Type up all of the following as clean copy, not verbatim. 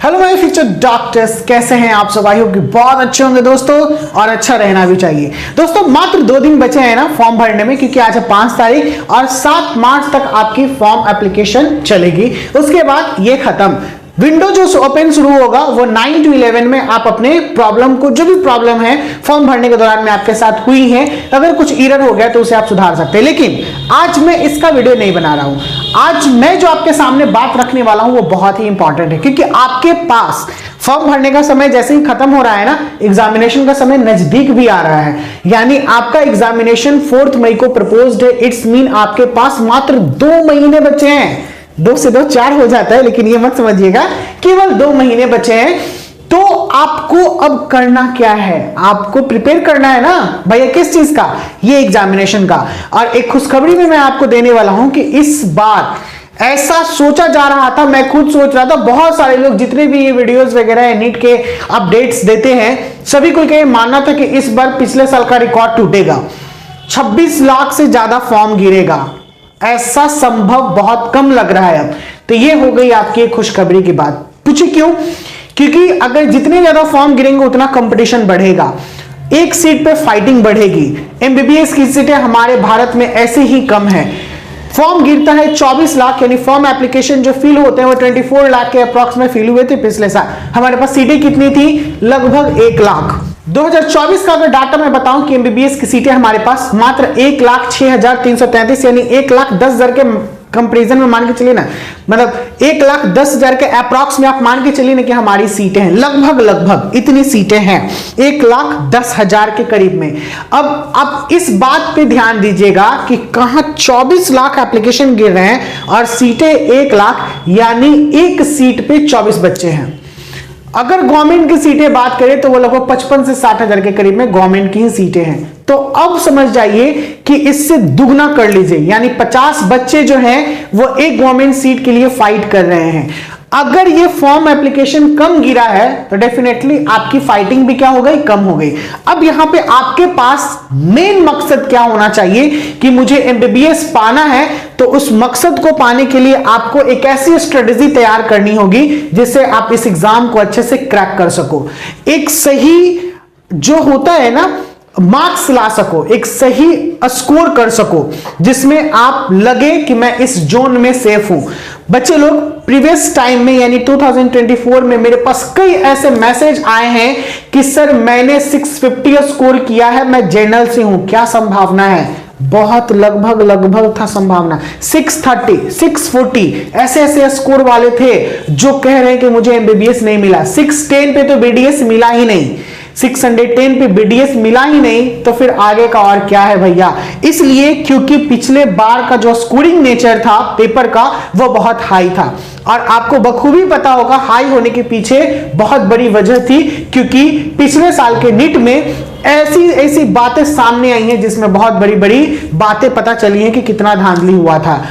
Hello my future doctors, कैसे हैं आप सब? आई होप कि बहुत अच्छे होंगे दोस्तों, और अच्छा रहना भी चाहिए। दोस्तों मात्र 2 दिन बचे हैं ना फॉर्म भरने में, क्योंकि आज है 5 तारीख और 7 मार्च तक आपकी फॉर्म एप्लीकेशन चलेगी। उसके बाद ये खत्म। विंडो जो ओपन शुरू होगा वो 9 to 11 में आप अपने प्रॉब्लम को, जो भी प्रॉब्लम है फॉर्म भरने के दौरान में आपके साथ हुई है, अगर कुछ एरर हो गया तो उसे आप सुधार सकते हैं। लेकिन आज मैं इसका वीडियो नहीं बना रहा हूं। आज मैं जो आपके सामने बात रखने वाला हूं वो बहुत ही इंपॉर्टेंट है, क्योंकि आपके पास फॉर्म भरने का समय जैसे ही खत्म हो रहा है ना, एग्जामिनेशन का समय नजदीक भी आ रहा है। यानी आपका एग्जामिनेशन 4 मई को प्रपोज्ड है। इट्स मीन आपके पास मात्र 2 महीने बचे हैं। 2 से 2 4 हो जाता है, लेकिन ये मत समझिएगा, केवल 2 महीने बचे हैं। तो आपको अब करना क्या है? आपको प्रिपेयर करना है ना भैया, किस चीज का? ये एग्जामिनेशन का। और एक खुशखबरी में मैं आपको देने वाला हूं कि इस बार ऐसा सोचा जा रहा था, मैं खुद सोच रहा था, बहुत सारे लोग जितने भी ये वीडियोस वगैरह नीट के अपडेट्स देते हैं, सभी को ये मानना था कि इस बार पिछले साल का रिकॉर्ड टूटेगा, 26 लाख से ज्यादा फॉर्म गिरेगा। ऐसा संभव बहुत कम लग रहा है अब। तो ये हो गई आपकी खुशखबरी की बात। पूछिए क्यों? क्योंकि अगर जितने ज्यादा फॉर्म गिरेंगे उतना कंपटीशन बढ़ेगा, एक सीट पे फाइटिंग बढ़ेगी। एमबीबीएस की सीटें हमारे भारत में ऐसे ही कम है। फॉर्म गिरता है 24 लाख, यानी फॉर्म एप्लीकेशन जो फिल होते हैं वो 24 लाख के अप्रॉक्स में फिल हुए थे पिछले साल। हमारे पास सीटें कितनी थी? लगभग 1 लाख। 2024 का अगर डाटा मैं बताऊं कि एमबीबीएस की सीटें हमारे पास मात्र 1,06,333, यानी 1,10,000 के कंपेरिजन में मान के चलिए ना, मतलब 1,10,000 के अप्रॉक्स में आप मान के चलिए ना कि हमारी सीटें हैं। लगभग इतनी सीटें हैं, 1,10,000 के करीब में। अब आप इस बात पे ध्यान दीजिएगा कि कहां 24 लाख एप्लीकेशन गिर रहे हैं और सीटें 1 लाख, यानी एक सीट पे 24 बच्चे हैं। अगर गवर्नमेंट की सीटें बात करें तो वो लगभग 55 से 60,000 के करीब में गवर्नमेंट की ही सीटें हैं। तो अब समझ जाइए कि इससे दुगना कर लीजिए, यानी 50 बच्चे जो हैं वो एक गवर्नमेंट सीट के लिए फाइट कर रहे हैं। अगर ये फॉर्म एप्लीकेशन कम गिरा है तो डेफिनेटली आपकी फाइटिंग भी क्या हो गई? कम हो गई। अब यहां पे आपके पास मेन मकसद क्या होना चाहिए कि मुझे एमबीबीएस पाना है, तो उस मकसद को पाने के लिए आपको एक ऐसी स्ट्रेटेजी तैयार करनी होगी जिससे आप इस एग्जाम को अच्छे से क्रैक कर सको, एक सही जो होता है ना मार्क्स ला सको, एक सही स्कोर कर सको, जिसमें आप लगे कि मैं इस जोन में सेफ हूं। बच्चे लोग प्रीवियस टाइम में यानी 2024 में मेरे पास कई ऐसे मैसेज आए हैं कि सर मैंने 650 स्कोर किया है, मैं जनरल से हूं, क्या संभावना है? बहुत लगभग था संभावना। 630, 640 ऐसे स्कोर वाले थे जो कह रहे हैं कि मुझे एमबीबीएस नहीं मिला। 610 पे तो बीडीएस मिला ही नहीं, 610 पे बीडीएस मिला ही नहीं, तो फिर आगे का और क्या है भैया? इसलिए क्योंकि पिछले बार का जो स्कोरिंग नेचर था पेपर का वो बहुत हाई था, और आपको बखूबी पता होगा हाई होने के पीछे बहुत बड़ी वजह थी, क्योंकि पिछले साल के नीट में ऐसी बातें सामने आई हैं जिसमें बहुत बड़ी बातें पता चली हैं कि कितना धांधली हुआ था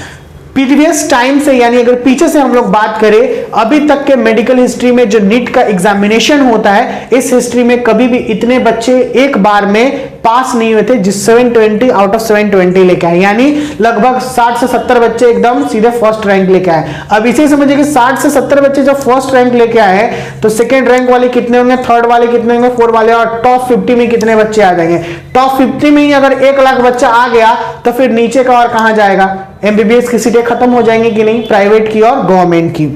प्रीवियस टाइम से। यानी अगर पीछे से हम लोग बात करें, अभी तक के मेडिकल हिस्ट्री में जो नीट का एग्जामिनेशन होता है, इस हिस्ट्री में कभी भी इतने बच्चे एक बार में पास नहीं हुए थे जिस 720 आउट ऑफ 720 लेके आए, यानी लगभग 60 से 70 बच्चे एकदम सीधे फर्स्ट रैंक लेके आए। अब इसे समझिए कि 60 से 70 बच्चे जब फर्स्ट रैंक लेके आए तो सेकेंड रैंक वाले कितने होंगे, थर्ड वाले कितने होंगे, फोर्थ वाले, और टॉप 50 में कितने बच्चे आ जाएंगे? टॉप 50 में ही अगर 1 लाख बच्चा आ गया तो फिर नीचे का और कहां जाएगा? एमबीबीएस की सीटें खत्म हो जाएंगी कि नहीं, प्राइवेट की और गवर्नमेंट की।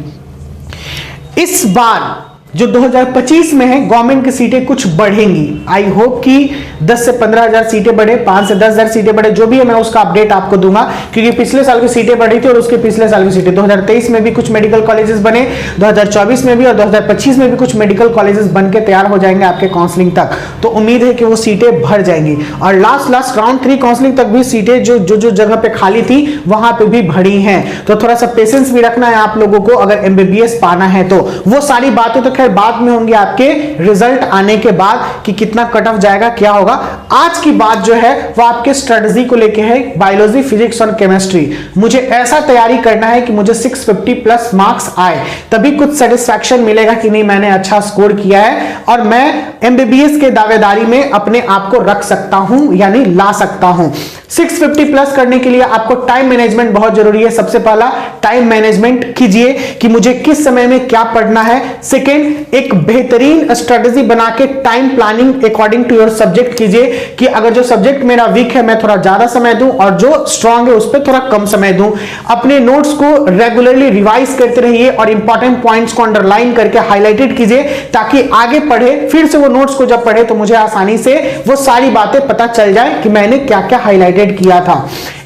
इस बार जो 2025 में है गवर्नमेंट की सीटें कुछ बढ़ेंगी। आई होप कि 10 से 15,000 सीटें बढ़े, 5 से 10,000 सीटें बढ़े, जो भी है मैं उसका अपडेट आपको दूंगा, क्योंकि पिछले साल की सीटें बढ़ी थी और उसके पिछले साल की सीटें 2023 में भी कुछ मेडिकल कॉलेजेस बने, 2024 में भी, और 2025 में भी कुछ मेडिकल कॉलेजेस बन के तैयार हो जाएंगे आपके काउंसलिंग तक। तो उम्मीद है कि वो सीटें भर जाएंगी, और लास्ट राउंड 3 काउंसलिंग तक भी सीटें जो जगह पे खाली थी वहां पे भी भरी हैं। तो थोड़ा सा पेशेंस भी रखना है आप लोगों को अगर एमबीबीएस पाना है तो। वो सारी बातें तो बाद में होंगी आपके रिजल्ट आने के बाद कि कितना कट ऑफ जाएगा, क्या होगा। आज की बात जो है वो आपके स्ट्रेटजी को लेके है, बायोलॉजी, फिजिक्स और केमिस्ट्री। मुझे ऐसा तैयारी करना है कि मुझे 650 प्लस मार्क्स आए, तभी कुछ सेटिस्फैक्शन मिलेगा कि नहीं मैंने अच्छा स्कोर किया है और मैं एमबीबीएस के दावेदारी में अपने आप को रख सकता हूं, यानी ला सकता हूं। 650 प्लस करने के लिए आपको टाइम मैनेजमेंट बहुत जरूरी है। सबसे पहला टाइम मैनेजमेंट कीजिए कि मुझे किस समय में क्या पढ़ना है। सेकंड, एक बेहतरीन स्ट्रेटजी बना के time planning according to your subject कीजिए कि अगर जो सब्जेक्ट मेरा वीक है मैं थोड़ा ज्यादा समय दूं और जो स्ट्रांग है उस पर थोड़ा कम समय दूं। अपने नोट्स को रेगुलरली रिवाइज करते रहिए और इंपॉर्टेंट पॉइंट्स को अंडरलाइन करके हाईलाइटेड कीजिए ताकि आगे पढ़े फिर से वो नोट्स को जब पढ़े तो मुझे आसानी से वो सारी बातें पता चल जाए कि मैंने क्या क्या हाईलाइटेड किया था।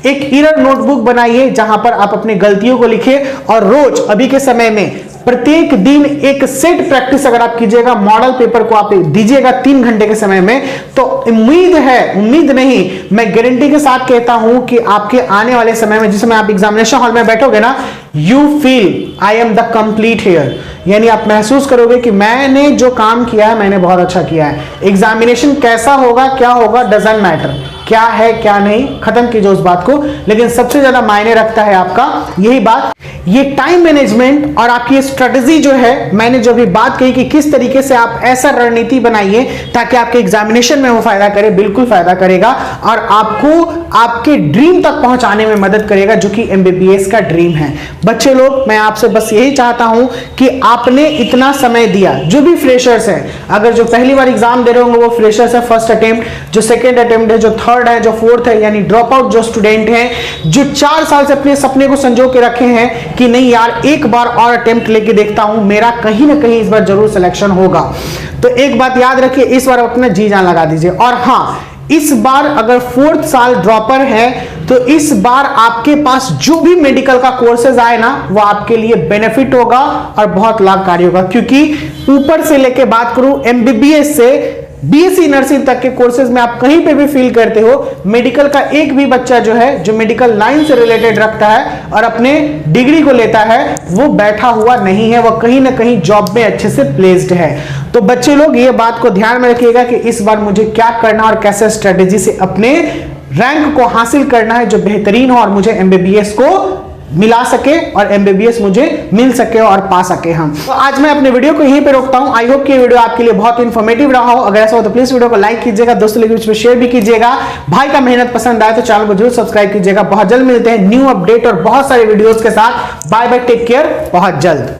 एक इरर नोटबुक बनाइए जहां पर आप अपनी गलतियों को लिखें और रोज अभी के समय में प्रत्येक दिन एक सेट प्रैक्टिस अगर आप कीजिएगा, मॉडल पेपर को आप दीजिएगा 3 घंटे के समय में, तो उम्मीद नहीं, मैं गारंटी के साथ कहता हूं कि आपके आने वाले समय में जिस समय आप एग्जामिनेशन हॉल में बैठोगे ना, you feel I am the complete here, यानी आप महसूस करोगे कि मैंने जो काम किया है मैंने बहुत अच्छा किया है। एग्जामिनेशन कैसा होगा क्या होगा डजंट मैटर, क्या है क्या नहीं खत्म कीजिए उस बात को, लेकिन सबसे ज्यादा मायने रखता है आपका यही बात, ये टाइम मैनेजमेंट और आपकी स्ट्रेटजी जो है। मैंने जो भी बात कही कि किस तरीके से आप ऐसा रणनीति बनाइए ताकि आपके एग्जामिनेशन में वो फायदा करे, बिल्कुल फायदा करेगा और आपको आपके ड्रीम तक पहुंचाने में मदद करेगा जो कि एमबीबीएस का ड्रीम है। बच्चे लोग, मैं आपसे बस यही चाहता हूं कि आपने इतना समय दिया, जो भी फ्रेशर्स है, अगर जो पहली बार एग्जाम दे रहे होंगे वो फ्रेशर्स है फर्स्ट अटेम्प्ट, जो सेकेंड अटेम्प्ट है, जो थर्ड है, जो फोर्थ है यानी ड्रॉप आउट जो स्टूडेंट हैं, जो 4 साल से अपने सपने को संजो के रखे हैं कि नहीं यार एक बार और अटेम्प्ट लेके देखता हूं, मेरा कहीं ना कहीं इस बार जरूर सिलेक्शन होगा, तो एक बात याद रखिए, इस बार अपना जी जान लगा दीजिए। और हाँ, इस बार अगर 4th साल ड्रॉपर है तो इस बार आपके पास जो भी मेडिकल का कोर्सेज आए ना वो आपके लिए बेनिफिट होगा और बहुत लाभकारी होगा, क्योंकि ऊपर से लेके बात करूं एमबीबीएस से बीएससी नर्सिंग तक के कोर्सेज में आप कहीं पे भी फील करते हो, मेडिकल का एक भी बच्चा जो है जो मेडिकल लाइन से रिलेटेड रखता है और अपने डिग्री को लेता है वो बैठा हुआ नहीं है, वो कहीं ना कहीं जॉब में अच्छे से प्लेस्ड है। तो बच्चे लोग ये बात को ध्यान में रखिएगा कि इस बार मुझे क्या करना और कैसे स्ट्रेटेजी से अपने रैंक को हासिल करना है जो बेहतरीन हो और मुझे एमबीबीएस को मिला सके और एमबीबीएस मुझे मिल सके और पा सके हम। तो आज मैं अपने वीडियो को यहीं पे रोकता हूं। आई होप कि ये वीडियो आपके लिए बहुत इन्फॉर्मेटिव रहा हो। अगर ऐसा हो तो प्लीज वीडियो को लाइक कीजिएगा, दोस्तों के बीच में शेयर भी कीजिएगा। भाई का मेहनत पसंद आए तो चैनल को जरूर सब्सक्राइब कीजिएगा। बहुत जल्द मिलते हैं न्यू अपडेट और बहुत सारे वीडियोस के साथ। बाय बाय, टेक केयर, बहुत जल्द।